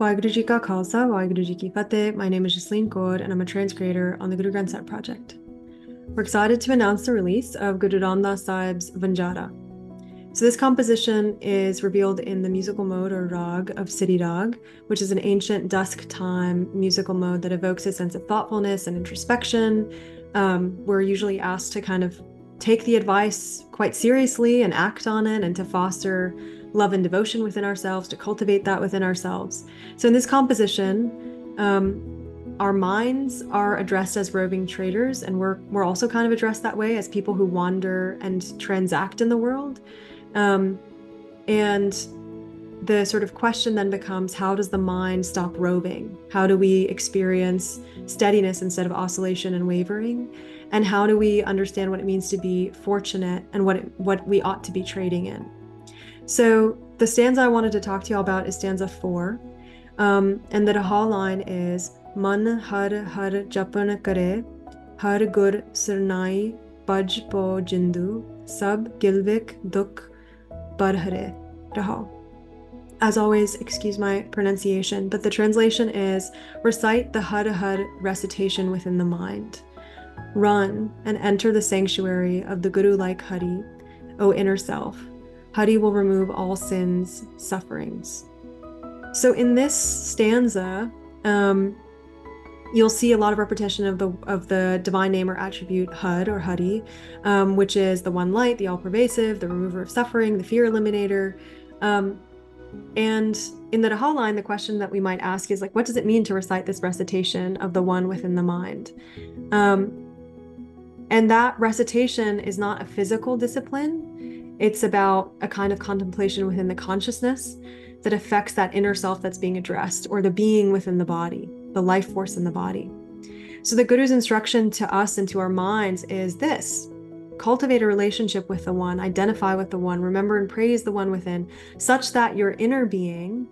Waheguru Ji Ka Khalsa, Waheguru Ji Ki Fateh. My name is Jasleen Kaur, and I'm a trans creator on the Guru Granth Sahib Project. We're excited to announce the release of Guru Ramdas Sahib's Vanjara. So this composition is revealed in the musical mode or rag of Sirirag, which is an ancient dusk time musical mode that evokes a sense of thoughtfulness and introspection. We're usually asked to kind of take the advice quite seriously and act on it, and to foster love and devotion within ourselves, to cultivate that within ourselves. So in this composition, our minds are addressed as roving traders, and we're also kind of addressed that way as people who wander and transact in the world. And the sort of question then becomes, how does the mind stop roving? How do we experience steadiness instead of oscillation and wavering? And how do we understand what it means to be fortunate and what we ought to be trading in? So the stanza I wanted to talk to you all about is stanza 4. And the Rahau line is, Man har har japan kare, har gur sirnai baj po jindu, sab gilvik duk barhare. Rahau. As always, excuse my pronunciation, but the translation is, recite the Har Har recitation within the mind. Run and enter the sanctuary of the Guru-like Hari, O inner self. Hari will remove all sins, sufferings. So in this stanza, you'll see a lot of repetition of the divine name or attribute Had or Hari, which is the one light, the all-pervasive, the remover of suffering, the fear eliminator. And in the Rahau line, the question that we might ask is like, what does it mean to recite this recitation of the one within the mind? And that recitation is not a physical discipline. It's about a kind of contemplation within the consciousness that affects that inner self that's being addressed, or the being within the body, the life force in the body. So the Guru's instruction to us and to our minds is this: cultivate a relationship with the one, identify with the one, remember and praise the one within, such that your inner being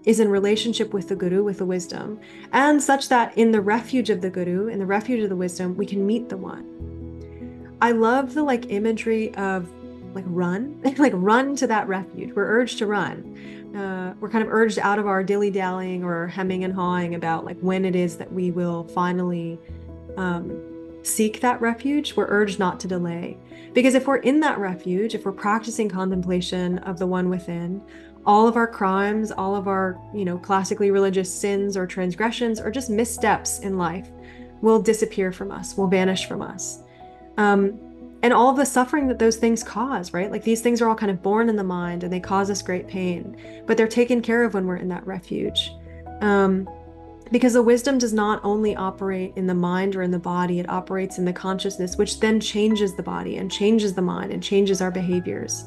is in relationship with the Guru, with the wisdom, and such that in the refuge of the Guru, in the refuge of the wisdom, we can meet the one. I love the imagery of run, run to that refuge. We're urged to run. We're kind of urged out of our dilly-dallying or hemming and hawing about when it is that we will finally seek that refuge. We're urged not to delay, because if we're in that refuge, if we're practicing contemplation of the one within, all of our crimes, all of our classically religious sins or transgressions or just missteps in life will disappear from us, will vanish from us. And all of the suffering that those things cause, right? These things are all kind of born in the mind and they cause us great pain, but they're taken care of when we're in that refuge. Because the wisdom does not only operate in the mind or in the body, it operates in the consciousness, which then changes the body and changes the mind and changes our behaviors.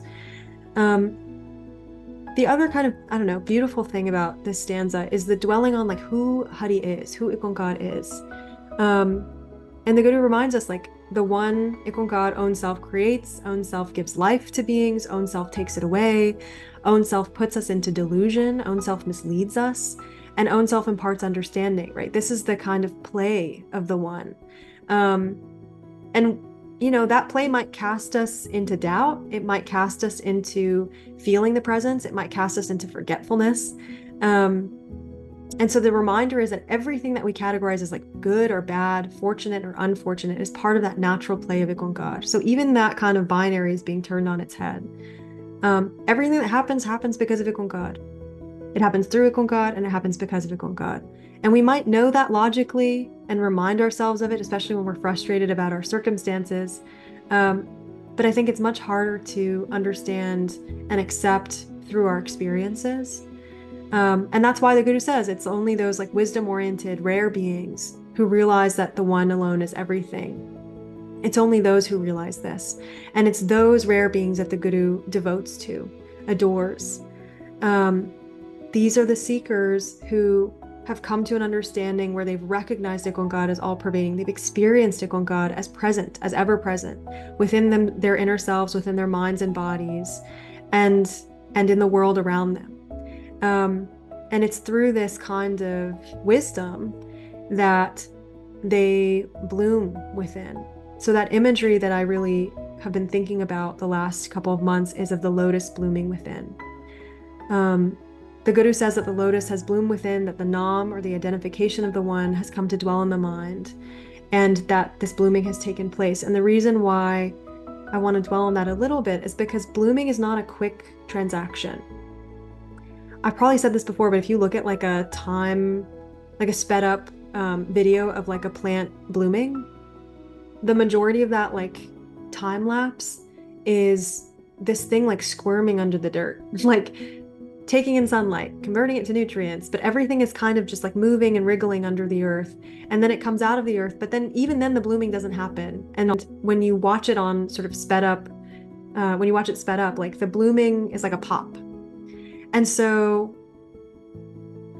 The other kind of, beautiful thing about this stanza is the dwelling on who Hari is, who IkOankar is. And the Guru reminds us the one IkOankar, own self creates, own self gives life to beings, own self takes it away, own self puts us into delusion, own self misleads us, and own self imparts understanding, right? This is the kind of play of the one. And that play might cast us into doubt. It might cast us into feeling the presence. It might cast us into forgetfulness. And so the reminder is that everything that we categorize as good or bad, fortunate or unfortunate, is part of that natural play of IkOankar. So even that kind of binary is being turned on its head. Everything that happens because of IkOankar. It happens through IkOankar, and it happens because of IkOankar. And we might know that logically and remind ourselves of it, especially when we're frustrated about our circumstances. But I think it's much harder to understand and accept through our experiences. And that's why the Guru says it's only those wisdom-oriented, rare beings who realize that the one alone is everything. It's only those who realize this. And it's those rare beings that the Guru devotes to, adores. These are the seekers who have come to an understanding where they've recognized IkOankar as all-pervading. They've experienced IkOankar as present, as ever-present, within them, their inner selves, within their minds and bodies, and in the world around them. And it's through this kind of wisdom that they bloom within. So that imagery that I really have been thinking about the last couple of months is of the lotus blooming within. The Guru says that the lotus has bloomed within, that the Nam, or the identification of the One, has come to dwell in the mind, and that this blooming has taken place. And the reason why I want to dwell on that a little bit is because blooming is not a quick transaction. I've probably said this before, but if you look at like a sped up video of like a plant blooming, the majority of that like time lapse is this thing like squirming under the dirt, like taking in sunlight, converting it to nutrients, but everything is kind of just like moving and wriggling under the earth. And then it comes out of the earth, but then even then the blooming doesn't happen. And when you watch it on sort of sped up, like the blooming is like a pop. And so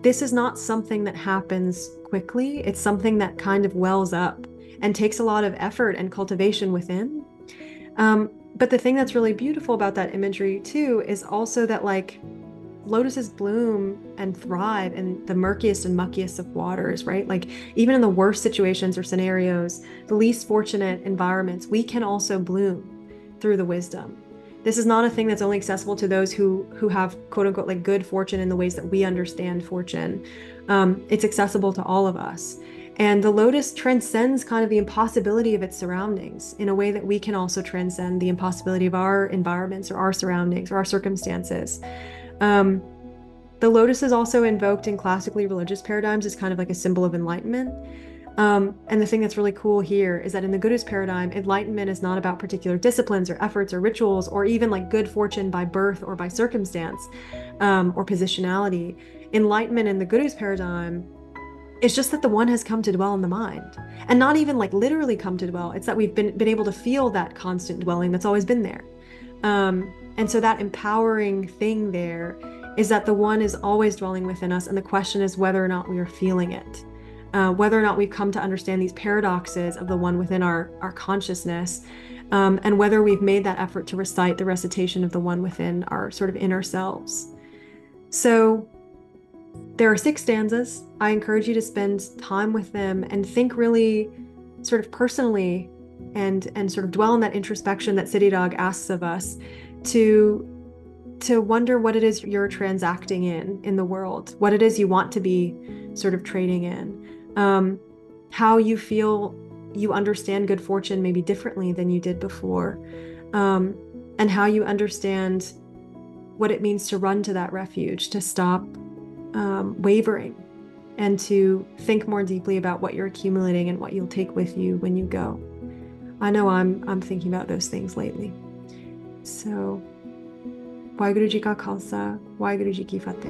this is not something that happens quickly. It's something that kind of wells up and takes a lot of effort and cultivation within. But the thing that's really beautiful about that imagery too is also that like lotuses bloom and thrive in the murkiest and muckiest of waters, right? Like even in the worst situations or scenarios, the least fortunate environments, we can also bloom through the wisdom. This is not a thing that's only accessible to those who have quote unquote like good fortune in the ways that we understand fortune. It's accessible to all of us. And the lotus transcends kind of the impossibility of its surroundings in a way that we can also transcend the impossibility of our environments or our surroundings or our circumstances. The lotus is also invoked in classically religious paradigms as kind of like a symbol of enlightenment. And the thing that's really cool here is that in the Guru's paradigm, enlightenment is not about particular disciplines or efforts or rituals or even like good fortune by birth or by circumstance or positionality. Enlightenment in the Guru's paradigm is just that the One has come to dwell in the mind, and not even like literally come to dwell. It's that we've been able to feel that constant dwelling that's always been there. And so that empowering thing there is that the One is always dwelling within us. And the question is whether or not we are feeling it, whether or not we've come to understand these paradoxes of the One within our consciousness, and whether we've made that effort to recite the recitation of the One within our sort of inner selves. So there are 6 stanzas. I encourage you to spend time with them and think really sort of personally and sort of dwell in that introspection that Sirirag asks of us to wonder what it is you're transacting in the world, what it is you want to be sort of trading in, how you feel you understand good fortune maybe differently than you did before, and how you understand what it means to run to that refuge, to stop wavering, and to think more deeply about what you're accumulating and what you'll take with you when you go. I know I'm thinking about those things lately. So, Waheguru Ji Ka Khalsa, Waheguru Ji Ki Fateh.